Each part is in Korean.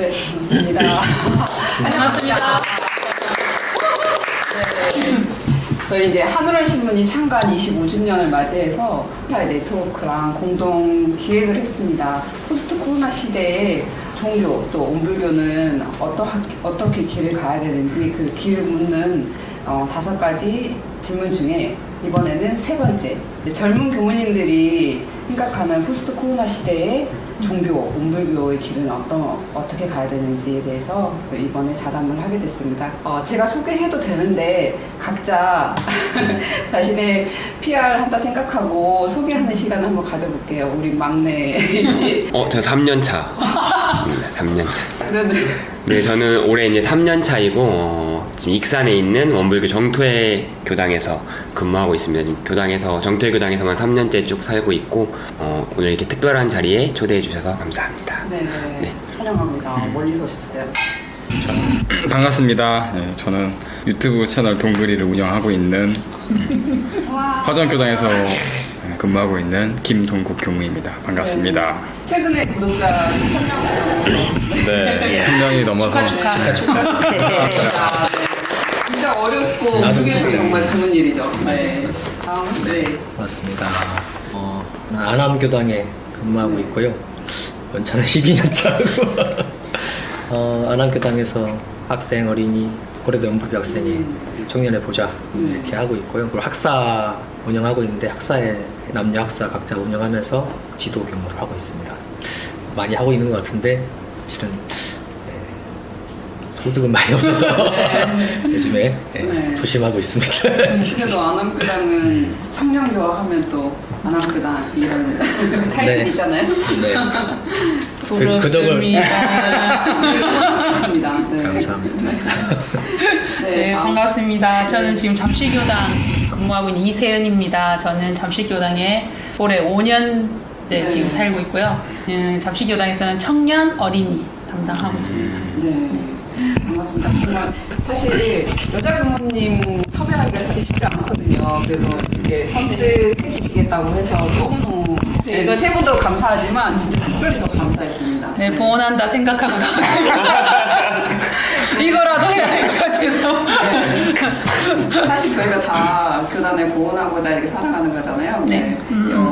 네, 반갑습니다. 반갑습니다. 네. 저희 이제 한우란 신문이 창간 25주년을 맞이해서 사회 네트워크랑 공동 기획을 했습니다. 포스트 코로나 시대에 종교 또 온불교는 어떻게 길을 가야 되는지 그 길을 묻는 5가지 질문 중에 이번에는 3번째, 젊은 교무님들이 생각하는 포스트 코로나 시대에 종교, 온불교의 길은 어떻게 가야 되는지에 대해서 이번에 자담을 하게 됐습니다. 제가 소개해도 되는데 각자 자신의 PR 한다 생각하고 소개하는 시간을 한번 가져볼게요. 우리 막내 씨. 저 3년 차. 3년 차. 네네. 네, 저는 올해 이제 3년 차이고 지금 익산에 있는 원불교 정토회 교당에서 근무하고 있습니다. 지금 교당에서 정토회 교당에서만 3년째 쭉 살고 있고 오늘 이렇게 특별한 자리에 초대해 주셔서 감사합니다. 네. 환영합니다. 멀리서 오셨어요. 반갑습니다. 네, 저는 유튜브 채널 동그리를 운영하고 있는 화전교당에서 근무하고 있는 김동국 교무입니다. 반갑습니다. 최근에 구독자 1000명 네, 1000명이 넘어서 진짜 어렵고 무게서 정말 드문 일이죠. 네. 네. 맞습니다. 안암교당에 근무하고 있고요. 연차는 12년 차고 안암교당에서 학생, 어린이, 고려대 원불교 학생이 청년의 보좌 이렇게 하고 있고요. 그리고 학사 운영하고 있는데 학사에 남녀 학사 각자 운영하면서 지도 경무를 하고 있습니다. 많이 하고 있는 것 같은데 실은 소득은 많이 없어서 요즘에 부심하고 있습니다. 그래도 안암교당은 청년교화 하면 또 안암교당 이런 타이틀 있잖아요. 네. 부럽습니다. 반갑습니다. 네. 감사합니다. 네, 반갑습니다. 저는 지금 잠실교당 근무하고 있는 이세은입니다. 저는 잠실교당에 올해 5년 지금 살고 있고요. 잠실교당에서는 청년, 어린이 담당하고 있습니다. 네. 반갑습니다. 정말 사실 여자 교무님 섭외하기가 되게 쉽지 않거든요. 그래도 이렇게 선택해 주시겠다고 해서 너무 세 분도 감사하지만 진짜 특별히 더 감사했습니다. 네, 보온한다 생각하고 나왔습니다. 이거라도 해야 될 것 같아서. 사실 저희가 다 교단을 보온하고자 이렇게 살아가는 거잖아요. 네.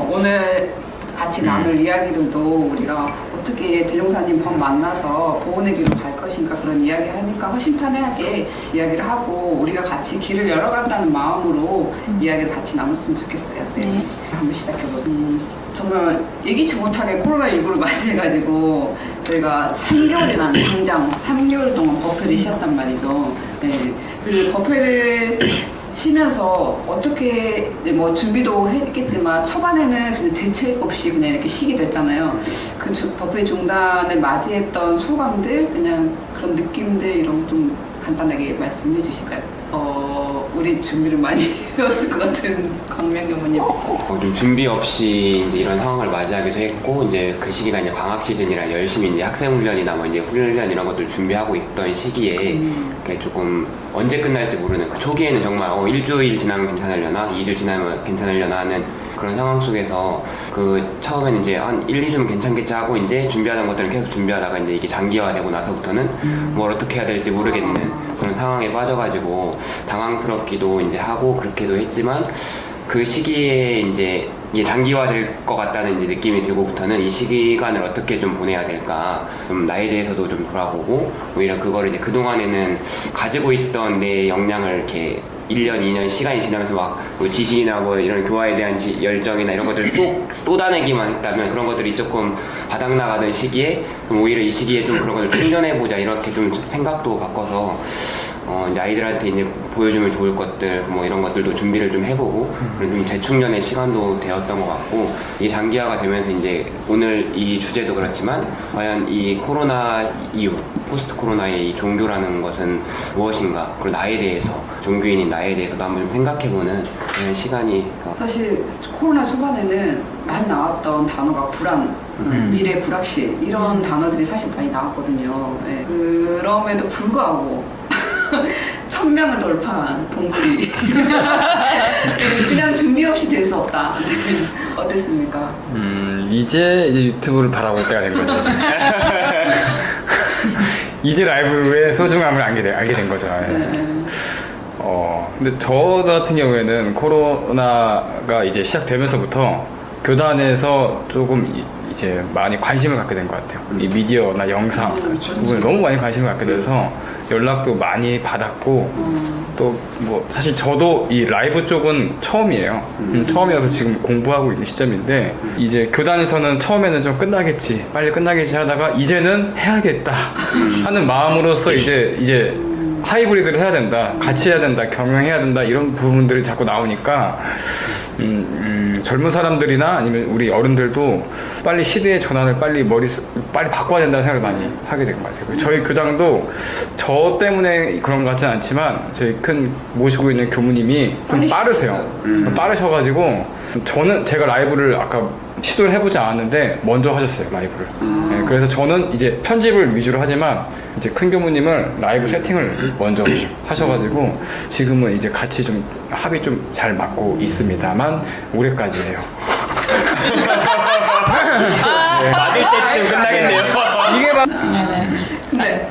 오늘 같이 나눌 이야기들도 우리가 어떻게 딜용사님 번 만나서 보온의 길로 갈 것인가 그런 이야기 하니까 허심탄회하게 이야기를 하고 우리가 같이 길을 열어간다는 마음으로 이야기를 같이 나눴으면 좋겠어요. 네. 한번 시작해보죠. 정말 예기치 못하게 코로나19를 맞이해가지고 저희가 3개월이나 당장 3개월 동안 버프를 쉬었단 말이죠. 네. 그 버프를 쉬면서 어떻게 뭐 준비도 했겠지만 초반에는 진짜 대책 없이 그냥 이렇게 쉬게 됐잖아요. 그 버프의 중단을 맞이했던 소감들, 그냥 그런 느낌들 이런 거 좀 간단하게 말씀해 주실까요? 우리 준비를 많이 해왔을 것 같은 광명 교무님부터. 좀 준비 없이 이제 이런 상황을 맞이하기도 했고 이제 그 시기가 이제 방학 시즌이라 열심히 이제 학생 훈련이나 뭐 이제 훈련 이런 것들 준비하고 있던 시기에 조금 언제 끝날지 모르는 그 초기에는 정말 일주일 지나면 괜찮으려나 2주 지나면 괜찮으려나 하는 그런 상황 속에서 그 처음에는 이제 한 1, 2주면 괜찮겠지 하고 이제 준비하던 것들을 계속 준비하다가 이제 이게 장기화되고 나서부터는 뭘 어떻게 해야 될지 모르겠는 그런 상황에 빠져가지고 당황스럽기도 이제 하고 그렇게도 했지만 그 시기에 이제 이게 장기화될 것 같다는 이제 느낌이 들고부터는 이 시기간을 어떻게 좀 보내야 될까 좀 나에 대해서도 좀 돌아보고 오히려 그거를 이제 그동안에는 가지고 있던 내 역량을 이렇게 1년, 2년 시간이 지나면서 뭐 지식이나 뭐 이런 교화에 대한 열정이나 이런 것들을 쏟아내기만 했다면 그런 것들이 조금 바닥나가던 시기에 오히려 이 시기에 좀 그런 것을 충전해보자 이렇게 좀 생각도 바꿔서 이제 아이들한테 이제 보여주면 좋을 것들 뭐 이런 것들도 준비를 좀 해보고 그런 좀 재충전의 시간도 되었던 것 같고 이게 장기화가 되면서 이제 오늘 이 주제도 그렇지만 과연 이 코로나 이후 포스트 코로나의 이 종교라는 것은 무엇인가 그리고 나에 대해서 종교인인 나에 대해서도 한번 좀 생각해보는 그런 시간이 사실 코로나 초반에는 많이 나왔던 단어가 불안, 미래 불확실 이런 단어들이 사실 많이 나왔거든요. 네. 그럼에도 불구하고 1000명을 돌파한 동굴이 그냥 준비 없이 될 수 없다. 어땠습니까? 이제 유튜브를 바라볼 때가 된 거죠. 이제 라이브의 소중함을 알게 된 거죠. 예. 네. 근데 저 같은 경우에는 코로나가 이제 시작되면서부터 교단에서 조금 이제 많이 관심을 갖게 된 것 같아요. 이 미디어나 영상 부분에 너무 많이 관심을 갖게 돼서 연락도 많이 받았고 또 뭐 사실 저도 이 라이브 쪽은 처음이에요. 처음이어서 지금 공부하고 있는 시점인데 이제 교단에서는 처음에는 좀 끝나겠지, 빨리 끝나겠지 하다가 이제는 해야겠다 하는 마음으로서 이제 하이브리드를 해야 된다, 같이 해야 된다, 경영해야 된다 이런 부분들이 자꾸 나오니까 젊은 사람들이나 아니면 우리 어른들도 빨리 시대의 전환을 빨리 바꿔야 된다는 생각을 많이 하게 된 것 같아요. 저희 교당도 저 때문에 그런 것 같지는 않지만 저희 큰 모시고 있는 교무님이 좀 빠르세요. 빠르셔가지고 제가 라이브를 아까 시도를 해보지 않았는데 먼저 하셨어요, 라이브를. 네, 그래서 저는 이제 편집을 위주로 하지만 이제 큰 교무님을 라이브 세팅을 먼저 하셔가지고 지금은 이제 같이 좀 합이 좀 잘 맞고 있습니다만 올해까지예요. 맞을 때쯤 끝나겠네요. 이게 막 근데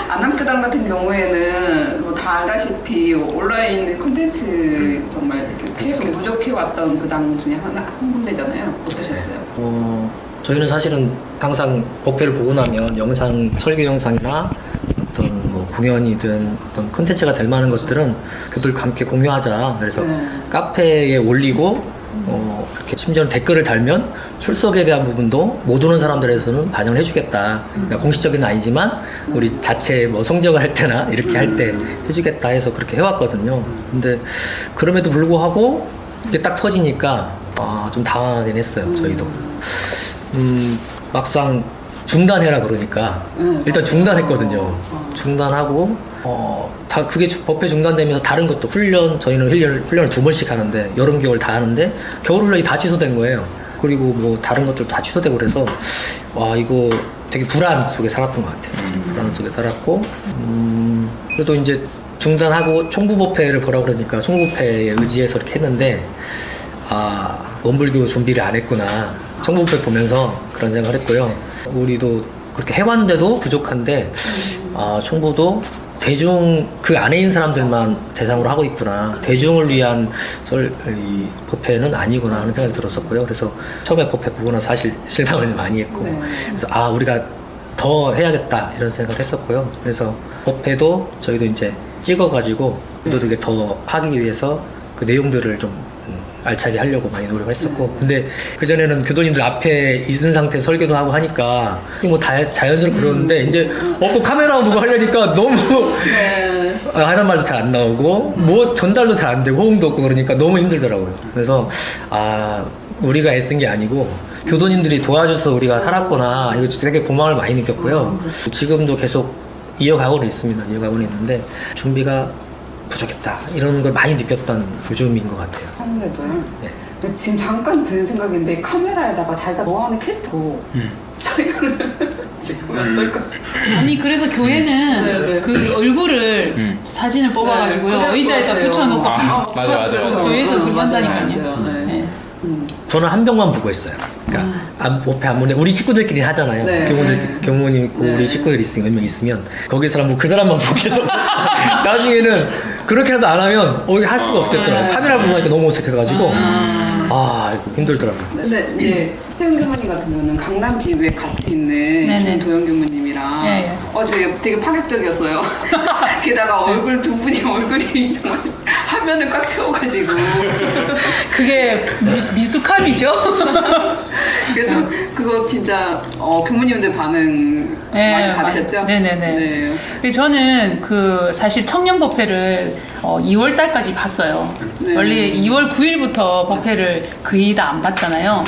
안암교당 같은 경우에는 뭐 다 알다시피 온라인 콘텐츠 정말 이렇게 계속 부족해왔던 교당 중에 한 군데잖아요. 어떠셨어요? 저희는 사실은 항상 법회를 보고 나면 영상, 설교 영상이나 어떤 뭐 공연이든 어떤 콘텐츠가 될 만한 것들은 교들과 함께 공유하자. 그래서 카페에 올리고 이렇게 심지어는 댓글을 달면 출석에 대한 부분도 못 오는 사람들에서는 반영을 해주겠다. 그러니까 공식적인 아니지만 우리 자체 뭐 성적을 할 때나 이렇게 할 때 해주겠다 해서 그렇게 해왔거든요. 근데 그럼에도 불구하고 이게 딱 터지니까 좀 당황하긴 했어요. 저희도. 막상 중단해라 그러니까 일단 중단했거든요. 중단하고 다 그게 법회 중단되면서 다른 것도 저희는 훈련을 2번씩 하는데 여름 겨울 다 하는데 겨울 훈련이 다 취소된 거예요. 그리고 뭐 다른 것들도 다 취소되고 그래서 와 이거 되게 불안 속에 살았던 것 같아요. 불안 속에 살았고 그래도 이제 중단하고 총부법회를 보라고 그러니까 총부법회에 의지해서 이렇게 했는데 원불교 준비를 안 했구나. 총부법회 보면서 그런 생각을 했고요. 우리도 그렇게 해왔는데도 부족한데 총부도 대중 그 안에 있는 사람들만 대상으로 하고 있구나. 대중을 위한 이 법회는 아니구나 하는 생각이 들었었고요. 그래서 처음에 법회 보고 나서 사실 실망을 많이 했고 그래서 우리가 더 해야겠다 이런 생각을 했었고요. 그래서 법회도 저희도 이제 찍어가지고 그들에게 더 하기 위해서 그 내용들을 좀 알차게 하려고 많이 노력을 했었고 근데 그전에는 교도님들 앞에 있는 상태에서 설교도 하고 하니까 뭐 다 자연스럽게 그러는데 이제 꼭 카메라 보고 하려니까 너무 하는 말도 잘 안 나오고 뭐 전달도 잘 안 되고 호응도 없고 그러니까 너무 힘들더라고요. 그래서 우리가 애쓴 게 아니고 교도님들이 도와줘서 우리가 살았구나 이거 되게 고마움을 많이 느꼈고요. 지금도 계속 이어가고는 있습니다. 이어가고는 있는데 준비가 부족했다 이런 걸 많이 느꼈던 요즘인 것 같아요. 하는데도요. 근데 지금 잠깐 든 생각인데 카메라에다가 자기가 좋아하는 캐릭터 자기를 지금 어떨까? 아니 그래서 교회는 그 얼굴을 사진을 뽑아가지고요 의자에다 붙여놓고 맞아. 교회에서 그렇게 한다니까요. 네. 저는 한 병만 보고 있어요. 그러니까 법회 안문에 우리 식구들끼리 하잖아요. 교무님 있고 우리 식구들 있으면 몇 명 있으면 거기 사람 그 사람만 보고 계속 나중에는 그렇게라도 안 하면 할 수가 없겠더라고요. 카메라 보고 하니까 너무 어색해가지고 힘들더라고요. 근데 이제 태훈 교무님 같은 경우는 강남 지구에 같이 있는 김도영 교무님이랑 저희 되게 파격적이었어요. 게다가 두 분이 얼굴이 정말 화면을 꽉 채워가지고 그게 미숙함이죠. 그래서 그거 진짜 교무님들 반응 많이 받으셨죠? 네네네. 저는 사실 청년법회를 2월 달까지 봤어요. 원래 2월 9일부터 법회를 거의 다 안 봤잖아요.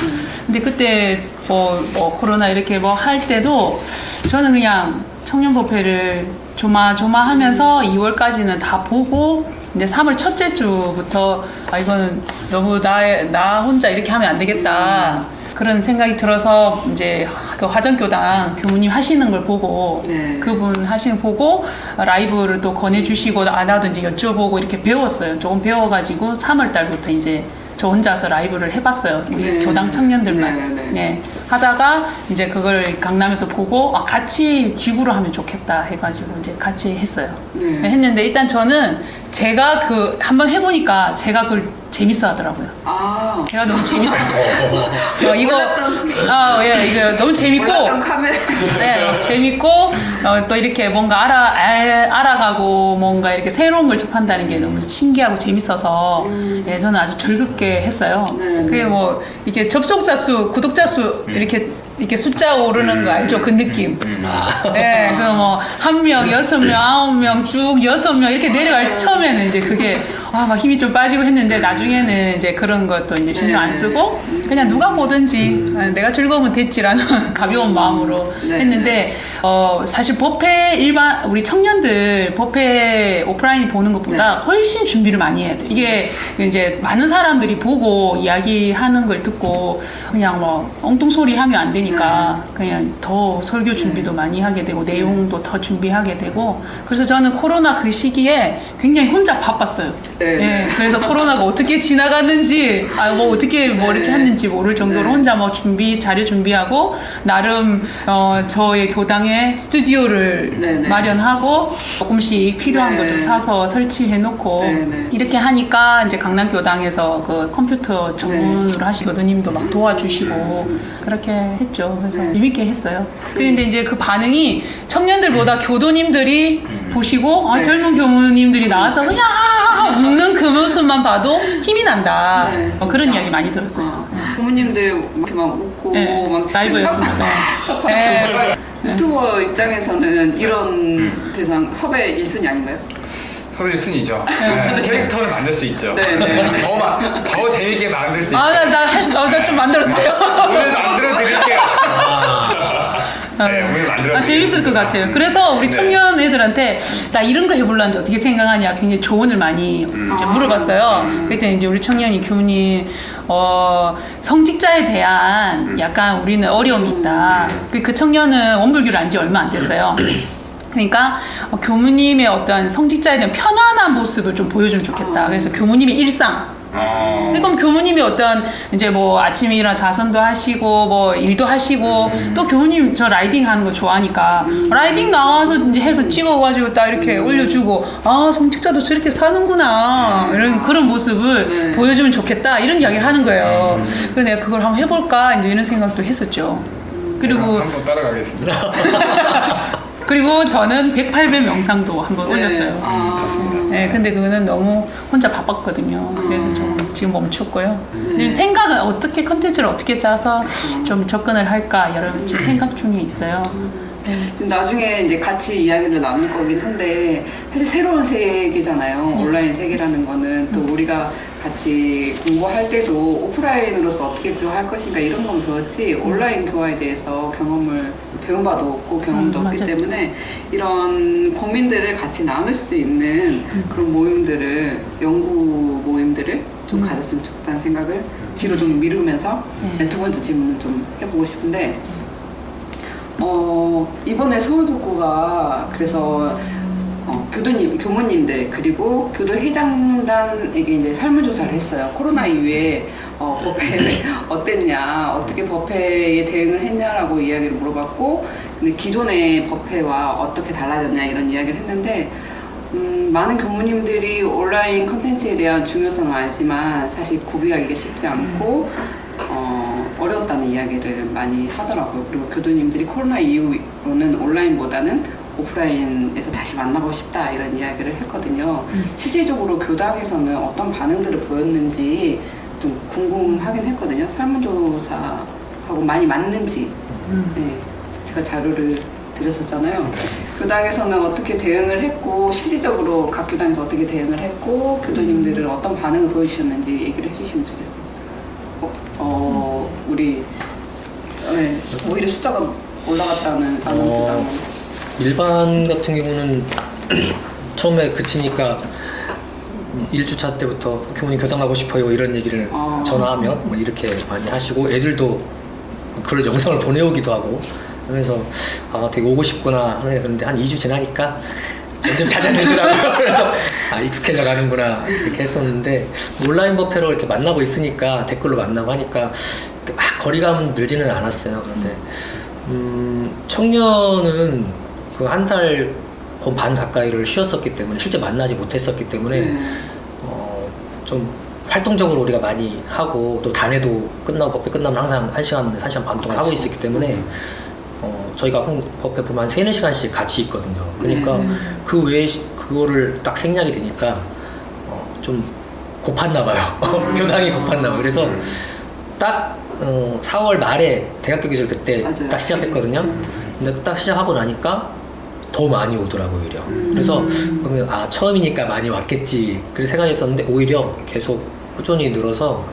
근데 그때 코로나 이렇게 할 때도 저는 그냥 청년법회를 조마조마하면서 2월까지는 다 보고 이제 3월 첫째 주부터 이거는 너무 나 혼자 이렇게 하면 안 되겠다. 그런 생각이 들어서 이제 그 화전교당 교무님 하시는 걸 보고 그분 하시는 거 보고 라이브를 또 권해주시고 나도 이제 여쭤보고 이렇게 배웠어요. 조금 배워가지고 3월 달부터 이제 저 혼자서 라이브를 해봤어요. 우리 네. 교당 청년들만. 네, 네. 네. 하다가 이제 그걸 강남에서 보고 같이 지구로 하면 좋겠다 해가지고 이제 같이 했어요. 네. 했는데 일단 저는 제가 한번 해보니까 제가 그걸 재밌어 하더라고요. 아. 제가 너무 재밌어요. 이거 이거 너무 재밌고, 몰랐던 카메라. 네, 재밌고 또 이렇게 뭔가 알아가고 뭔가 이렇게 새로운 걸 접한다는 게 너무 신기하고 재밌어서 예, 저는 아주 즐겁게 했어요. 네, 그게 뭐 이렇게 접속자 수, 구독자 수 이렇게 숫자 오르는 거 알죠? 그 느낌. 예, 그 뭐 한 명, 6명, 9명 쭉 6명 이렇게 내려갈 처음에는 이제 그게 막 힘이 좀 빠지고 했는데 나중에는 이제 그런 것도 이제 신경 안 쓰고 그냥 누가 보든지 내가 즐거우면 됐지라는 가벼운 마음으로 네. 했는데 사실 법회 우리 청년들 법회 오프라인 보는 것보다 훨씬 준비를 많이 해야 돼. 이게 이제 많은 사람들이 보고 이야기하는 걸 듣고 그냥 뭐 엉뚱소리 하면 안 되니까 그냥 더 설교 준비도 많이 하게 되고 내용도 더 준비하게 되고 그래서 저는 코로나 그 시기에 굉장히 혼자 바빴어요. 네. 예, 그래서 코로나가 어떻게 지나갔는지, 뭐 어떻게 뭐 이렇게 했는지 모를 정도로 혼자 뭐 자료 준비하고, 나름, 저의 교당에 스튜디오를 마련하고, 조금씩 필요한 것도 사서 설치해놓고, 이렇게 하니까 이제 강남교당에서 그 컴퓨터 전문으로 하신 교도님도 막 도와주시고, 그렇게 했죠. 그래서 재밌게 했어요. 그런데 이제 그 반응이 청년들보다 교도님들이 보시고, 젊은 교무님들이 나와서 그냥 웃는 그 모습만 봐도 힘이 난다. 그런 이야기 많이 들었어요. 부모님들 이렇게 막 웃고 네, 막 라이브였습니다. 네. 유튜버 입장에서는 이런 대상 섭외 1순위 아닌가요? 섭외 순위죠. 네. 캐릭터를 만들 수 있죠. 네. 더 재밌게 만들 수 있죠. 나 좀 만들었어요. 오늘 만들어 드릴게요. 네, 오늘 만들어. 재밌을 것 같아요. 그래서 우리 청년 애들한테 나 이런 거 해보려는데 어떻게 생각하냐 굉장히 조언을 많이 이제 물어봤어요. 그때 이제 우리 청년이 교무님 성직자에 대한 약간 우리는 어려움이 있다. 그 청년은 원불교를 안 지 얼마 안 됐어요. 그러니까 교무님의 어떤 성직자에 대한 편안한 모습을 좀 보여주면 좋겠다. 그래서 교무님의 일상. 그럼 교무님이 어떤 이제 뭐 아침에 일어나 자선도 하시고 뭐 일도 하시고 또 교무님 저 라이딩 하는 거 좋아하니까 라이딩 나와서 이제 해서 찍어가지고 딱 이렇게 올려주고 성직자도 저렇게 사는구나 이런 그런 모습을 보여주면 좋겠다 이런 이야기를 하는 거예요. 그래서 내가 그걸 한번 해볼까 이제 이런 생각도 했었죠. 그리고 한번 따라가겠습니다. 그리고 저는 108배 명상도 한번 올렸어요. 봤습니다. 네, 근데 그거는 너무 혼자 바빴거든요. 그래서 좀 지금 멈췄고요. 생각은 어떻게 컨텐츠를 어떻게 짜서 좀 접근을 할까 여러 생각 중에 있어요. 지금 나중에 이제 같이 이야기를 나눌 거긴 한데 사실 새로운 세계잖아요. 온라인 세계라는 거는 또 우리가 같이 공부할 때도 오프라인으로서 어떻게 교화할 것인가 이런 건 배웠지 온라인 교화에 대해서 배운 바도 없고 경험도 없기 때문에 이런 고민들을 같이 나눌 수 있는 그런 모임들을 연구 모임들을 좀 가졌으면 좋겠다는 생각을 뒤로 좀 미루면서 두 번째 질문을 좀 해보고 싶은데 이번에 서울교구가 그래서 교무님들 그리고 교도회장단에게 이제 설문조사를 했어요. 코로나 이후에 법회 어땠냐, 어떻게 법회에 대응을 했냐라고 이야기를 물어봤고, 근데 기존의 법회와 어떻게 달라졌냐 이런 이야기를 했는데, 많은 교무님들이 온라인 컨텐츠에 대한 중요성을 알지만 사실 구비하기가 쉽지 않고 어려웠다는 이야기를 많이 하더라고요. 그리고 교도님들이 코로나 이후로는 온라인보다는 오프라인에서 다시 만나고 싶다 이런 이야기를 했거든요. 실질적으로 교당에서는 어떤 반응들을 보였는지 좀 궁금하긴 했거든요. 설문조사하고 많이 맞는지. 네, 제가 자료를 드렸었잖아요. 교당에서는 어떻게 대응을 했고 실질적으로 각 교당에서 어떻게 대응을 했고 교도님들은 어떤 반응을 보여주셨는지 얘기를 해주시면 좋겠어요. 우리 오히려 숫자가 올라갔다는 일반 같은 경우는 처음에 그치니까 1주차 때부터 교무님 교당 가고 싶어요 이런 얘기를 전화하면 뭐 이렇게 많이 하시고 애들도 그런 영상을 보내오기도 하고 하면서 되게 오고 싶구나 하는데 한 2주 지나니까 점점 찾아내더라고요. 그래서 익숙해져 가는구나 이렇게 했었는데 온라인 법회로 이렇게 만나고 있으니까 댓글로 만나고 하니까 막 거리감 늘지는 않았어요. 그런데 청년은 그 한 달 반 가까이를 쉬었었기 때문에 실제 만나지 못했었기 때문에 좀 활동적으로 우리가 많이 하고 또 단회도 끝나고 법회 끝나면 항상 1시간 반 동안 하고 있었기 때문에 저희가 법회 보면 한 3-4시간씩 같이 있거든요. 그러니까 그 외에 그거를 딱 생략이 되니까 좀 고팠나 봐요. 교당이 고팠나 봐요. 그래서 딱 4월 말에 대학교 기술 그때 맞아요. 딱 시작했거든요. 근데 딱 시작하고 나니까 더 많이 오더라고요, 오히려. 그래서 그러면 처음이니까 많이 왔겠지 그렇게 생각했었는데 오히려 계속 꾸준히 늘어서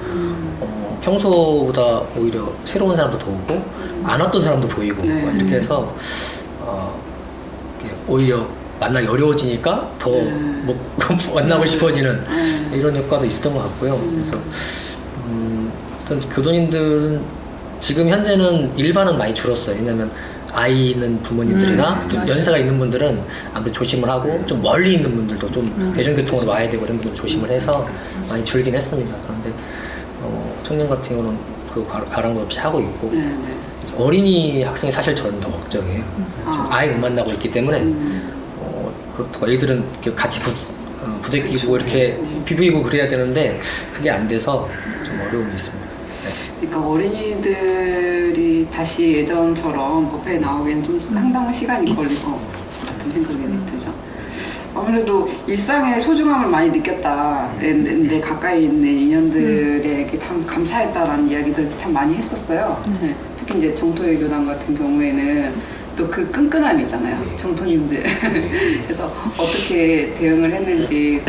평소보다 오히려 새로운 사람도 더 오고 안 왔던 사람도 보이고 네. 이렇게 해서 오히려 만나기 어려워지니까 더 만나고 싶어지는 이런 효과도 있었던 것 같고요. 그래서 어떤 교도님들은 지금 현재는 일반은 많이 줄었어요. 왜냐면 아이 있는 부모님들이나 좀 연세가 있는 분들은 아무래도 조심을 하고 좀 멀리 있는 분들도 좀 대중교통으로 와야 되고 이런 분들 조심을 해서 많이 줄긴 했습니다. 그런데 청년 같은 경우는 그 바람도 없이 하고 있고 어린이 학생이 사실 저는 더 걱정이에요. 지금 아예 못 만나고 있기 때문에 그렇다고 애들은 이렇게 같이 부대끼고 이렇게 비비고 그래야 되는데 그게 안 돼서 좀 어려움이 있습니다. 그러니까 어린이들이 다시 예전처럼 법회에 나오기엔 좀 상당한 시간이 걸릴 것 같은 생각이 들죠. 아무래도 일상의 소중함을 많이 느꼈다. 내 가까이 있는 인연들에게 참 감사했다라는 이야기들 참 많이 했었어요. 네. 특히 이제 정토회 교단 같은 경우에는 또 그 끈끈함이잖아요. 정토님들. 그래서 어떻게 대응을 했는지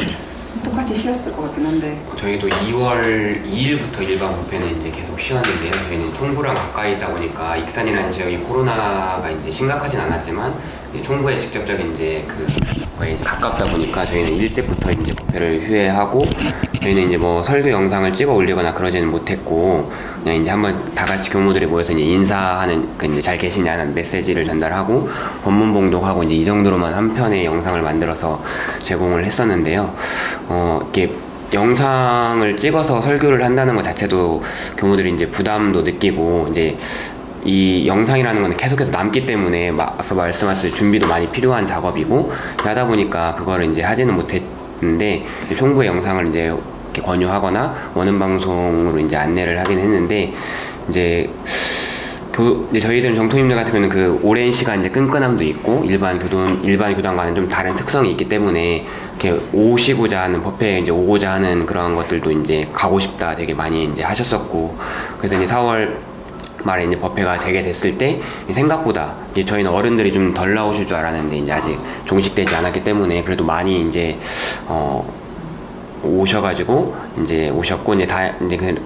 똑같이 쉬었을 것 같긴 한데. 저희도 2월 2일부터 일반 법회는 이제 계속 쉬었는데요. 저희는 총부랑 가까이 있다 보니까 익산이라는 지역이 코로나가 이제 심각하진 않았지만 총부에 직접적인 이제 그거에 이제 가깝다 보니까 저희는 일찍부터 이제 법회를 휴회하고 저희는 이제 뭐 설교 영상을 찍어 올리거나 그러지는 못했고 그냥 이제 한번 다 같이 교무들이 모여서 이제 인사하는 그 이제 잘 계시냐는 메시지를 전달하고 법문 봉독하고 이제 이 정도로만 한 편의 영상을 만들어서 제공을 했었는데요. 이게 영상을 찍어서 설교를 한다는 것 자체도 교무들이 이제 부담도 느끼고 이제 이 영상이라는 건 계속해서 남기 때문에 앞서 말씀하신 준비도 많이 필요한 작업이고 하다 보니까 그거를 이제 하지는 못했는데 총부의 영상을 이제 이렇게 권유하거나 원음 방송으로 이제 안내를 하긴 했는데 이제 저희들은 정토님들 같은 경우는 그 오랜 시간 이제 끈끈함도 있고 일반 교단과는 좀 다른 특성이 있기 때문에 이렇게 오시고자 하는 법회에 이제 오고자 하는 그런 것들도 이제 가고 싶다 되게 많이 이제 하셨었고 그래서 이제 4월 말에 이제 법회가 재개됐을 때 생각보다 이제 저희는 어른들이 좀 덜 나오실 줄 알았는데 이제 아직 종식되지 않았기 때문에 그래도 많이 이제 오셔가지고 이제 오셨고 이제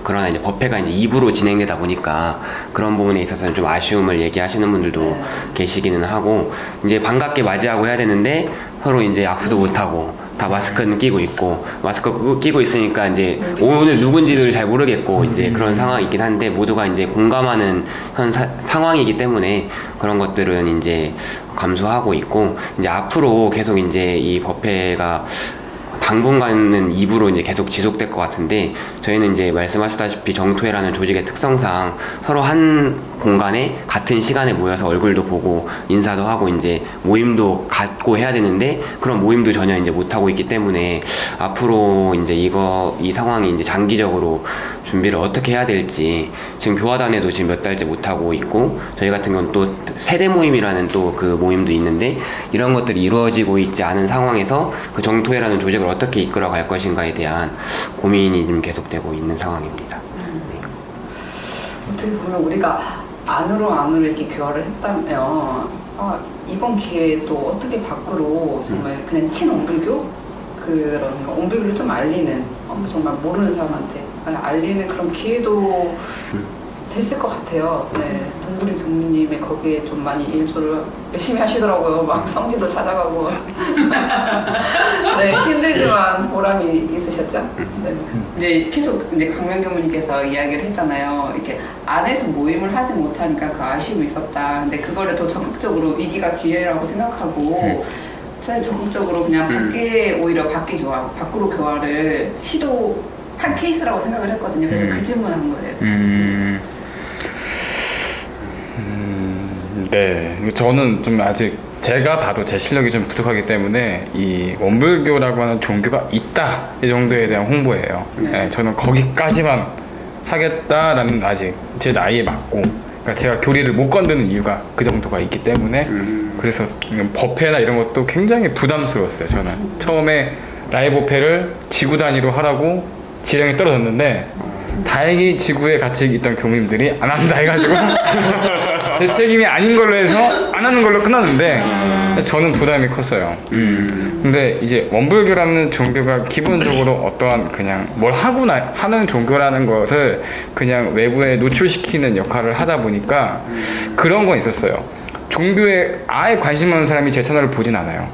그러나 이제 법회가 이제 2부로 진행되다 보니까 그런 부분에 있어서는 좀 아쉬움을 얘기하시는 분들도 계시기는 하고 이제 반갑게 맞이하고 해야 되는데 서로 이제 악수도 못 하고 다 마스크는 끼고 있고 마스크 끼고 있으니까 이제 오늘 누군지를 잘 모르겠고 이제 그런 상황이 있긴 한데 모두가 이제 공감하는 현 상황이기 때문에 그런 것들은 이제 감수하고 있고 이제 앞으로 계속 이제 이 법회가 당분간은 2부로 이제 계속 지속될 것 같은데 저희는 이제 말씀하셨다시피 정토회라는 조직의 특성상 서로 한 공간에 같은 시간에 모여서 얼굴도 보고 인사도 하고 이제 모임도 갖고 해야 되는데 그런 모임도 전혀 이제 못 하고 있기 때문에 앞으로 이제 이 상황이 이제 장기적으로 준비를 어떻게 해야 될지 지금 교화단에도 지금 몇 달째 못 하고 있고 저희 같은 경우는 또 세대 모임이라는 또 그 모임도 있는데 이런 것들이 이루어지고 있지 않은 상황에서 그 정토회라는 조직을 어떻게 이끌어 갈 것인가에 대한 고민이 좀 계속되고 있는 상황입니다. 네. 어떻게 보면 우리가 안으로 이렇게 교화를 했다면 이번 기회에 또 어떻게 밖으로 정말 그냥 친옹불교 그런 거 온불교를 좀 알리는 정말 모르는 사람한테 알리는 그런 기회도 됐을 것 같아요. 네, 동구리 교무님의 거기에 좀 많이 일조를 열심히 하시더라고요. 막 성지도 찾아가고. 네, 힘들지만 보람이 있으셨죠? 네. 이제 계속 이제 강명 교무님께서 이야기를 했잖아요. 이렇게 안에서 모임을 하지 못하니까 그 아쉬움이 있었다. 근데 그거를 더 적극적으로 위기가 기회라고 생각하고 저희 적극적으로 그냥 오히려 밖으로 교화를 시도한 케이스라고 생각을 했거든요. 그래서 그 질문한 거예요. 네. 저는 좀 아직 제가 봐도 제 실력이 좀 부족하기 때문에 이 원불교라고 하는 종교가 있다 이 정도에 대한 홍보예요. 네, 저는 거기까지만 하겠다라는 아직 제 나이에 맞고, 그러니까 제가 교리를 못 건드는 이유가 그 정도가 있기 때문에 그래서 법회나 이런 것도 굉장히 부담스러웠어요. 저는 처음에 라이브 법회를 지구 단위로 하라고 지령이 떨어졌는데 다행히 지구에 같이 있던 교무님들이 안 한다 해가지고 제 책임이 아닌 걸로 해서 안 하는 걸로 끝났는데 저는 부담이 컸어요. 근데 이제 원불교라는 종교가 기본적으로 어떠한 그냥 뭘 하는 종교라는 것을 그냥 외부에 노출시키는 역할을 하다 보니까 그런 건 있었어요. 종교에 아예 관심 없는 사람이 제 채널을 보진 않아요.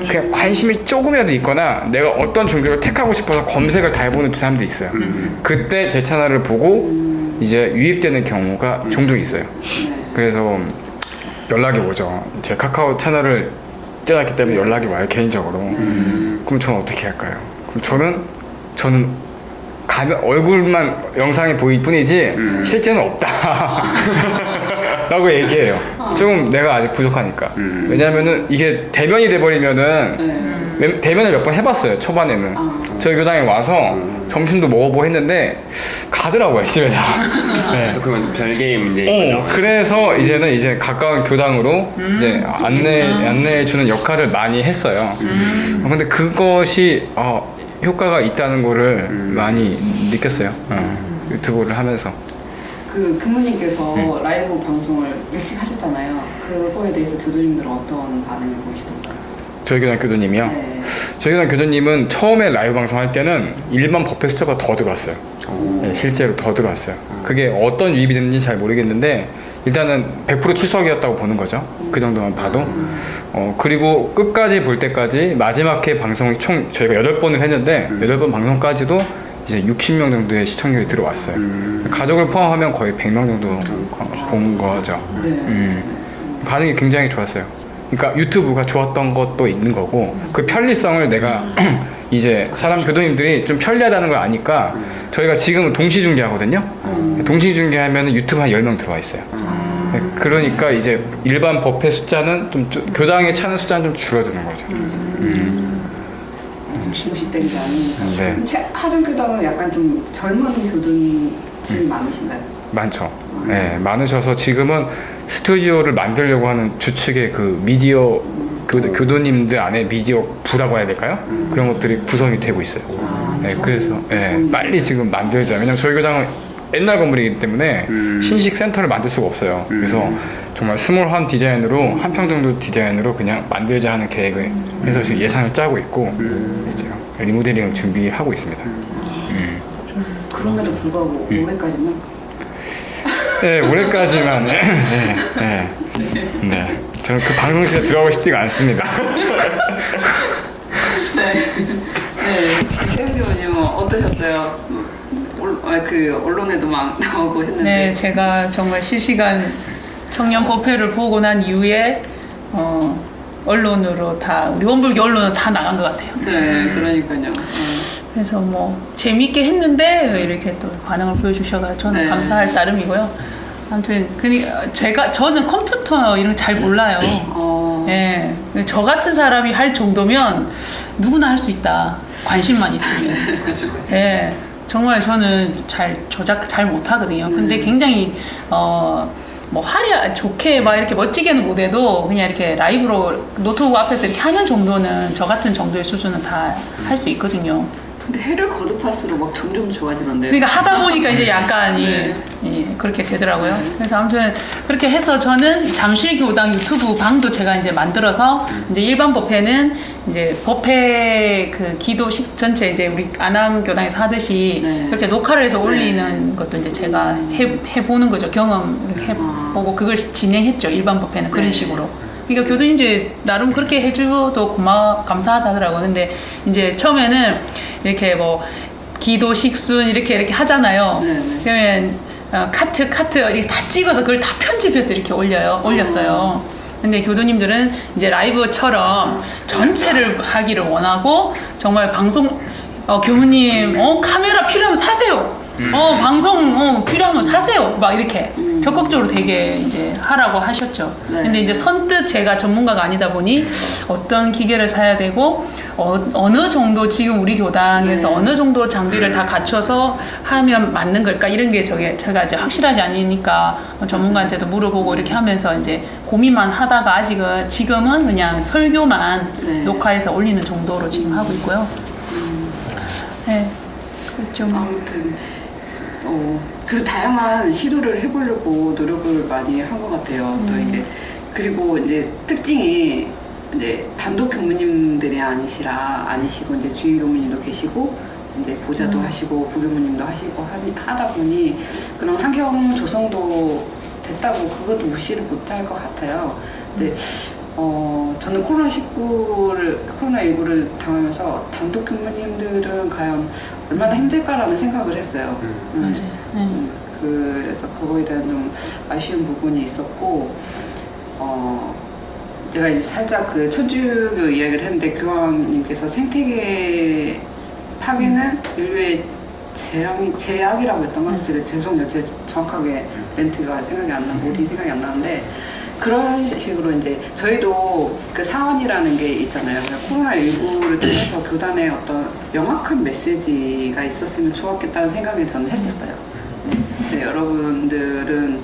그냥 관심이 조금이라도 있거나 내가 어떤 종교를 택하고 싶어서 검색을 다 해보는 사람들이 있어요. 그때 제 채널을 보고 이제 유입되는 경우가 종종 있어요. 그래서 연락이 오죠. 제 카카오 채널을 떼놨기 때문에 연락이 와요, 개인적으로. 그럼 저는 어떻게 할까요? 그럼 저는 얼굴만 영상에 보일 뿐이지 실제는 없다 라고 얘기해요. 좀 내가 아직 부족하니까. 왜냐면은 이게 대면이 돼버리면은 대면을 몇 번 해봤어요, 초반에는. 저희 교당에 와서 점심도 먹어보고 했는데 가더라고요, 집에 다. 네. 또 그건 별개의 문제인 거죠. 그래서 이제는 이제 가까운 교당으로 이제 안내해주는 역할을 많이 했어요. 근데 그것이 효과가 있다는 거를 많이 느꼈어요. 유튜브를 하면서. 그 교무님께서 라이브 방송을 일찍 하셨잖아요. 그거에 대해서 교도님들은 어떤 반응을 보이시던가요? 저희 교당 교도님이요? 네. 저희 교당 교도님은 처음에 라이브 방송할 때는 일반 법회 숫자가 더 들어왔어요. 네, 실제로 더 들어왔어요. 그게 어떤 유입이 됐는지 잘 모르겠는데 일단은 100% 출석이었다고 보는 거죠. 그 정도만 봐도. 그리고 끝까지 볼 때까지 마지막 회 방송을 총 저희가 8번을 했는데 8번 방송까지도 이제 60명 정도의 시청률이 들어왔어요. 가족을 포함하면 거의 100명 정도 본 거죠. 반응이 굉장히 좋았어요. 그러니까 유튜브가 좋았던 것도 있는 거고 그 편리성을 내가 이제 사람 교도님들이 좀 편리하다는 걸 아니까 저희가 지금은 동시 중계하거든요. 동시 중계하면 유튜브 한 10명 들어와 있어요. 그러니까 이제 일반 법회 숫자는 좀 교당에 차는 숫자는 좀 줄어드는 거죠. 중식되지 않으니까. 네. 하정교당은 약간 좀 젊은 교도님층이 많으신가요? 많죠. 네, 많으셔서 지금은 스튜디오를 만들려고 하는 주측의 그 미디어 교도님들 안에 미디어 부라고 해야 될까요? 그런 것들이 구성이 되고 있어요. 네, 그래서 빨리 지금 만들자. 왜냐면 저희 교당은 옛날 건물이기 때문에 신식 센터를 만들 수가 없어요. 그래서 정말 스몰한 디자인으로 한 평 정도 디자인으로 그냥 만들자 하는 계획을 해서 지금 예산을 짜고 있고 이제 리모델링을 준비하고 있습니다. 그럼에도 불구하고 올해까지만? 네, 올해까지만. 네. 저는 그 방송실에 들어가고 싶지가 않습니다. 세훈 교수님은 어떠셨어요? 그 언론에도 막 나오고 했는데. 네, 제가 정말 실시간 청년 법회를 보고 난 이후에 언론으로 다 우리 원불교 언론은 다 나간 것 같아요. 네, 그러니까요. 그래서 뭐 재밌게 했는데 이렇게 또 반응을 보여주셔서 저는 감사할 따름이고요. 아무튼 저는 컴퓨터 이런 거 잘 몰라요. 예, 저 같은 사람이 할 정도면 누구나 할 수 있다. 관심만 있으면. 예, 정말 저는 조작 잘 못하거든요. 근데 굉장히 뭐 좋게 막 이렇게 멋지게는 못해도 그냥 이렇게 라이브로 노트북 앞에서 이렇게 하는 정도는 저 같은 정도의 수준은 다 할 수 있거든요. 근데 해를 거듭할수록 막 점점 좋아지던데요. 그러니까 하다 보니까 이제 약간 그렇게 되더라고요. 그래서 아무튼 그렇게 해서 저는 잠실교당 유튜브 방도 제가 이제 만들어서 이제 일반 법회는 이제 법회 그 기도식 전체 이제 우리 안암교당에서 하듯이 그렇게 녹화를 해서 올리는 것도 이제 제가 해보는 거죠. 경험 이렇게 해보고 그걸 진행했죠. 일반 법회는 그런 식으로. 그러니까 교도님들 나름 그렇게 해줘도 감사하다더라고요. 근데 이제 처음에는 이렇게 뭐 기도 식순 이렇게 하잖아요. 그러면 카트 이렇게 다 찍어서 그걸 다 편집해서 이렇게 올렸어요. 근데 교도님들은 이제 라이브처럼 전체를 하기를 원하고 정말 방송 교무님 카메라 필요하면 사세요. 방송 필요하면 사세요. 막 이렇게 적극적으로 되게 이제 하라고 하셨죠. 네. 근데 이제 선뜻 제가 전문가가 아니다 보니 어떤 기계를 사야 되고 어느 정도 지금 우리 교당에서 네. 어느 정도 장비를 다 갖춰서 하면 맞는 걸까 이런 게 제가 이제 확실하지 않으니까 전문가한테도 물어보고 이렇게 하면서 이제 고민만 하다가 지금은 그냥 설교만 네. 녹화해서 올리는 정도로 지금 하고 있고요. 네, 그렇죠. 아무튼 그리고 다양한 시도를 해보려고 노력을 많이 한 것 같아요. 또 이게 그리고 이제 특징이 이제 단독 교무님들이 아니시고 이제 주임 교무님도 계시고 이제 보좌도 하시고 부교무님도 하시고 하다 보니 그런 환경 조성도 됐다고 그것도 무시를 못할 것 같아요. 근데 저는 코로나19를 당하면서 단독 교무님들은 과연 얼마나 힘들까라는 생각을 했어요. 맞아요. 그래서 그거에 대한 좀 아쉬운 부분이 있었고, 제가 이제 살짝 그 천주교 이야기를 했는데 교황님께서 생태계 파괴는 인류의 제약이라고 했던가? 죄송해요. 제 정확하게 멘트가 생각이 안 나고 어디 생각이 안 나는데 그런 식으로 이제 저희도 그 사원이라는 게 있잖아요. 코로나19를 통해서 교단에 어떤 명확한 메시지가 있었으면 좋았겠다는 생각을 저는 했었어요. 네, 여러분들은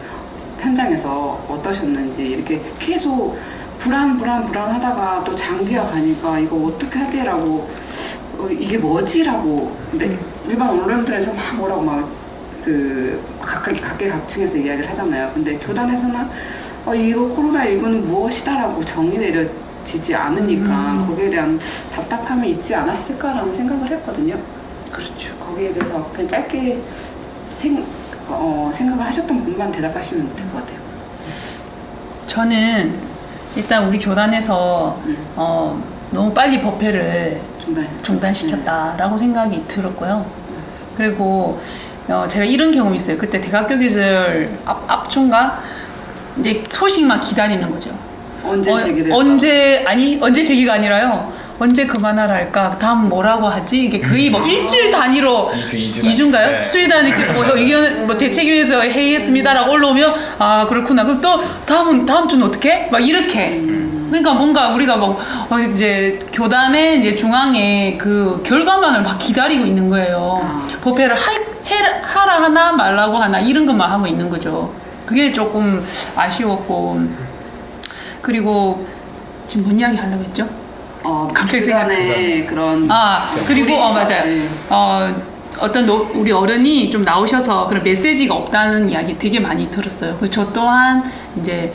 현장에서 어떠셨는지 이렇게 계속 불안하다가 또 장기화 가니까 이거 어떻게 하지라고 이게 뭐지라고 근데 일반 언론들에서 막 뭐라고 막 각계각층에서 이야기를 하잖아요. 근데 교단에서는 이거 코로나19는 무엇이다라고 정의 내려지지 않으니까 거기에 대한 답답함이 있지 않았을까라는 생각을 했거든요. 그렇죠. 거기에 대해서 그냥 짧게 생각을 하셨던 분만 대답하시면 될 것 같아요. 저는 일단 우리 교단에서 너무 빨리 법회를 중단시켰다라고 생각이 들었고요. 그리고 제가 이런 경험이 있어요. 그때 대학교 계절 앞중가 이제 소식만 기다리는 거죠. 언제 제기될까? 언제 제기가 아니라요. 언제 그만하라 할까? 다음 뭐라고 하지? 이게 거의 뭐 일주일 단위로 2주인가요? 네. 수의단이 의견 의견에서 회의했습니다라고 올라오면 그렇구나. 그럼 또 다음 주는 어떻게? 막 이렇게. 그러니까 뭔가 우리가 뭐 이제 교단의 이제 중앙에 그 결과만을 막 기다리고 있는 거예요. 법회를 하라 하나 말라고 하나 이런 것만 하고 있는 거죠. 그게 조금 아쉬웠고 그리고 지금 뭔 이야기 하려고 했죠? 갑자기 교단의 그런 그리고 맞아요. 네. 어떤 우리 어른이 좀 나오셔서 그런 메시지가 없다는 이야기 되게 많이 들었어요. 그래서 저 또한 이제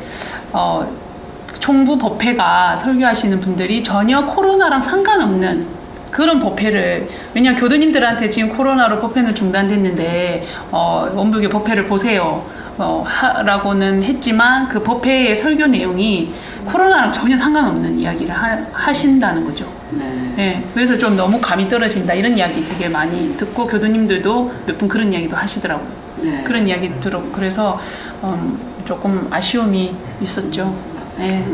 총부 법회가 설교하시는 분들이 전혀 코로나랑 상관없는 그런 법회를 왜냐하면 교도님들한테 지금 코로나로 법회는 중단됐는데 원불교 법회를 보세요 라고는 했지만 그 법회의 설교 내용이 코로나랑 전혀 상관없는 이야기를 하신다는 거죠. 네, 그래서 좀 너무 감이 떨어진다 이런 이야기 되게 많이 듣고 교도님들도 몇 분 그런 이야기도 하시더라고요. 네. 그런 이야기 들었고 그래서 조금 아쉬움이 있었죠. 네.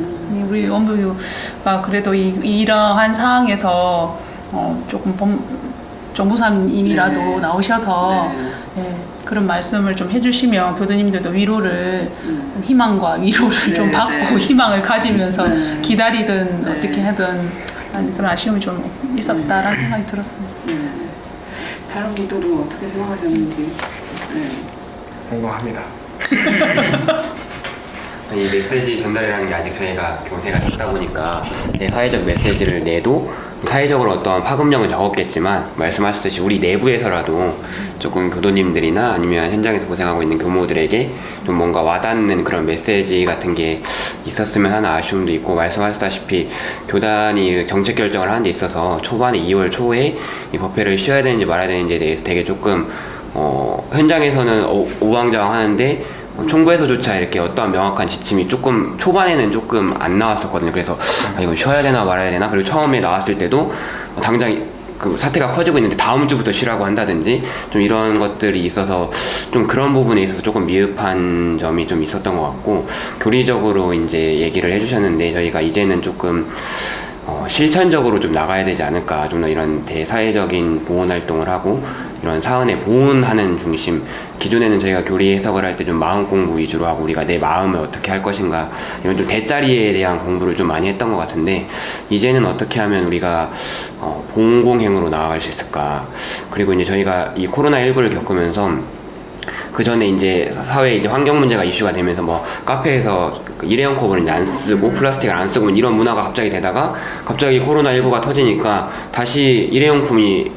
우리 원불교가 그래도 이러한 상황에서 조금 정보사님이라도 나오셔서 그런 말씀을 좀 해주시면 교도님들도 위로를 희망과 위로를 좀 받고 희망을 가지면서 기다리든 어떻게 하든 그런 아쉬움이 좀 있었다라는 생각이 들었습니다. 다른 분들은 어떻게 생각하셨는지 궁금합니다. 이 메시지 전달이라는 게 아직 저희가 경세가 적다 보니까 사회적 메시지를 내도 사회적으로 어떤 파급력은 적었겠지만 말씀하셨듯이 우리 내부에서라도 조금 교도님들이나 아니면 현장에서 고생하고 있는 교모들에게 좀 뭔가 와닿는 그런 메시지 같은 게 있었으면 하는 아쉬움도 있고 말씀하셨다시피 교단이 정책 결정을 하는 데 있어서 초반에 2월 초에 이 법회를 쉬어야 되는지 말아야 되는지에 대해서 되게 조금 현장에서는 우왕좌왕 하는데 총부에서조차 이렇게 어떠한 명확한 지침이 조금 초반에는 조금 안 나왔었거든요. 그래서 이거 쉬어야 되나 말아야 되나. 그리고 처음에 나왔을 때도 당장 그 사태가 커지고 있는데 다음 주부터 쉬라고 한다든지 좀 이런 것들이 있어서 좀 그런 부분에 있어서 조금 미흡한 점이 좀 있었던 것 같고, 교리적으로 이제 얘기를 해주셨는데 저희가 이제는 조금 실천적으로 좀 나가야 되지 않을까. 좀 더 이런 대사회적인 보훈 활동을 하고 이런 사안에 보훈하는 중심. 기존에는 저희가 교리 해석을 할 때 좀 마음 공부 위주로 하고 우리가 내 마음을 어떻게 할 것인가 이런 좀 대자리에 대한 공부를 좀 많이 했던 것 같은데, 이제는 어떻게 하면 우리가 보훈공행으로 나아갈 수 있을까. 그리고 이제 저희가 이 코로나19를 겪으면서 그 전에 이제 사회에 이제 환경 문제가 이슈가 되면서 뭐 카페에서 일회용 컵을 이제 안 쓰고 플라스틱을 안 쓰고 이런 문화가 갑자기 되다가 갑자기 코로나19가 터지니까 다시 일회용품이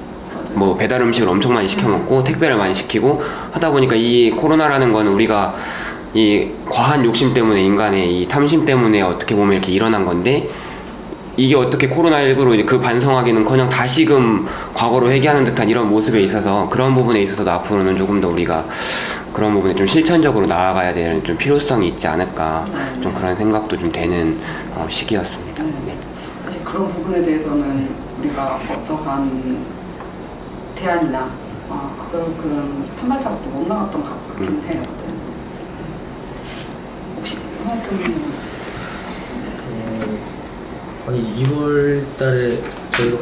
뭐 배달 음식을 엄청 많이 시켜 먹고 택배를 많이 시키고 하다 보니까 이 코로나라는 거는 우리가 이 과한 욕심 때문에 인간의 이 탐심 때문에 어떻게 보면 이렇게 일어난 건데, 이게 어떻게 코로나19로 이제 그 반성하기는커녕 다시금 과거로 회귀하는 듯한 이런 모습에 있어서 그런 부분에 있어서도 앞으로는 조금 더 우리가 그런 부분에 좀 실천적으로 나아가야 될 좀 필요성이 있지 않을까, 좀 그런 생각도 좀 되는 시기였습니다. 네. 사실 그런 부분에 대해서는 우리가 어떠한 대안이나 그런 한 발자국도 못 나갔던 것 같긴 해요. 혹시 교수님은? 아니 2월 달에 저희가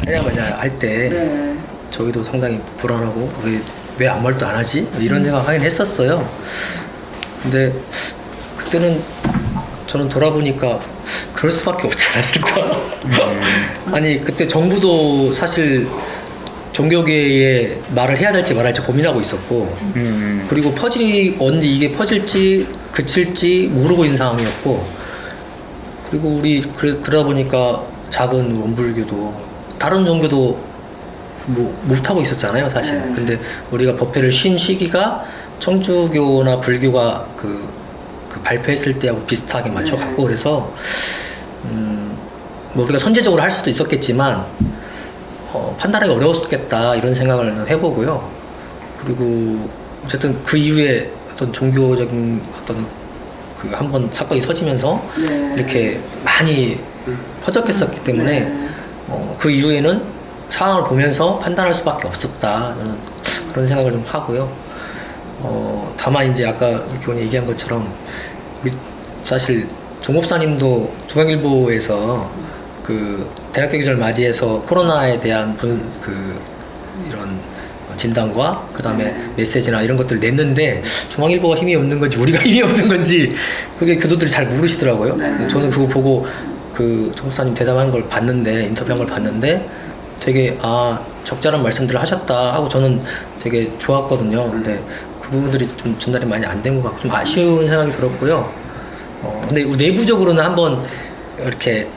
하냐마냐 할 때 네. 저희도 상당히 불안하고 왜 아무 말도 안 하지? 이런 생각 하긴 했었어요. 근데 그때는 저는 돌아보니까 그럴 수밖에 없지 않았을까. 아니 그때 정부도 사실 종교계에 말을 해야 될지 말할지 고민하고 있었고, 그리고 언제 이게 퍼질지 그칠지 모르고 있는 상황이었고, 그리고 우리 그러다 보니까 작은 원불교도 다른 종교도 뭐 못하고 있었잖아요 사실. 네. 근데 우리가 법회를 쉰 시기가 천주교나 불교가 그 발표했을 때하고 비슷하게 맞춰갖고, 그래서 뭐 우리가 선제적으로 할 수도 있었겠지만 판단하기 어려웠겠다 이런 생각을 해보고요. 그리고 어쨌든 그 이후에 어떤 종교적인 어떤 그 한번 사건이 터지면서 네. 이렇게 많이 퍼졌겠었기 때문에 네. 그 이후에는 상황을 보면서 판단할 수밖에 없었다, 저는 그런 생각을 좀 하고요. 다만 이제 아까 교원이 얘기한 것처럼 우리 사실 종목사님도 중앙일보에서 그 대학교 계절 맞이해서 코로나에 대한 이런 진단과 그 다음에 메시지나 이런 것들을 냈는데 중앙일보가 힘이 없는 건지 우리가 힘이 없는 건지 그게 교도들이 잘 모르시더라고요. 네. 저는 그거 보고 그 총무사님 대담한 걸 봤는데, 인터뷰한 걸 봤는데 되게 적절한 말씀들을 하셨다 하고 저는 되게 좋았거든요. 근데 그 부분들이 좀 전달이 많이 안 된 것 같고 좀 아쉬운 생각이 들었고요. 근데 내부적으로는 한번 이렇게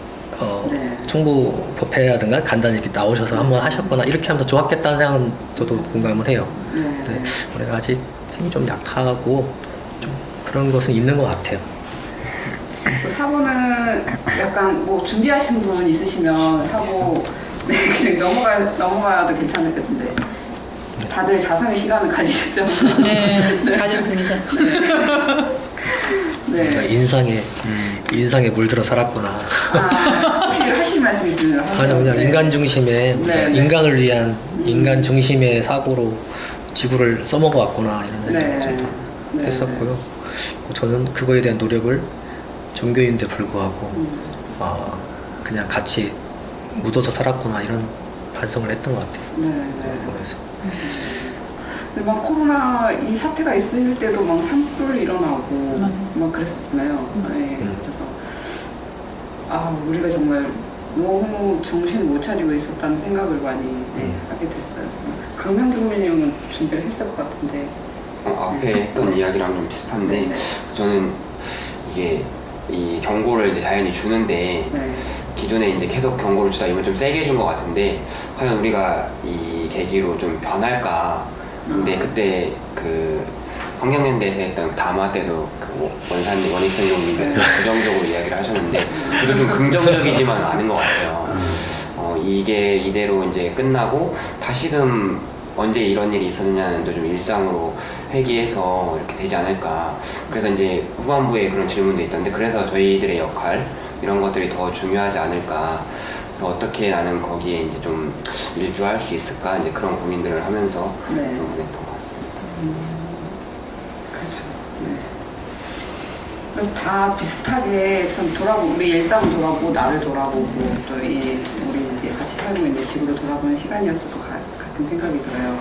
네. 총무법회라든가 간단히 이렇게 나오셔서 한번 하셨거나 이렇게 하면 더 좋았겠다는 생각은 저도 공감을 해요. 네. 근데 우리가 아직 힘이 좀 약하고 좀 그런 것은 있는 것 같아요. 그 4번은 약간 뭐 준비하신 분 있으시면 하고 네, 그냥 넘어가도 괜찮을 것 같은데 다들 자성의 시간을 가지셨죠? 네, 가졌습니다. 네. 인상에 물들어 살았구나. 혹시 하실 말씀 있으면 하세요. 그냥 네. 인간 중심의 네, 네. 인간을 위한 인간 중심의 사고로 지구를 써먹어 왔구나 이런 네. 생각을 네. 했었고요. 저는 그거에 대한 노력을 종교인데 불구하고 그냥 같이 묻어서 살았구나 이런 반성을 했던 것 같아요. 네. 네. 그래서 근데 막 코로나 이 사태가 있을 때도 막 산불 일어나고 맞아요. 막 그랬었잖아요. 네. 그래서 우리가 정말 너무 정신 못 차리고 있었다는 생각을 많이 하게 됐어요. 강명 교수님은 준비를 했을 것 같은데. 앞에 했던 이야기랑 좀 비슷한데, 네. 저는 이게 이 경고를 이제 자연히 주는데 네. 기존에 이제 계속 경고를 주다 이번 좀 세게 준 것 같은데, 과연 우리가 이 계기로 좀 변할까. 근데 그때 그 환경연대에서 했던 그 담화 때도 그 원산님 원익선생님께서 부정적으로 이야기를 하셨는데, 그래도 좀 긍정적이지만 않은 것 같아요. 이게 이대로 이제 끝나고 다시금 언제 이런 일이 있었느냐는 또 좀 일상으로 회귀해서 이렇게 되지 않을까. 그래서 이제 후반부에 그런 질문도 있던데, 그래서 저희들의 역할 이런 것들이 더 중요하지 않을까. 그래서 어떻게 나는 거기에 이제 좀 일조할 수 있을까 이제 그런 고민들을 하면서 네. 보냈던 것 같습니다. 그렇죠. 네. 그럼 다 비슷하게 좀 돌아보고 우리 일상을 돌아보고 나를 돌아보고 또 이 우리 이제 같이 살고 있는 지구를 돌아보는 시간이었을 것 같은 생각이 들어요.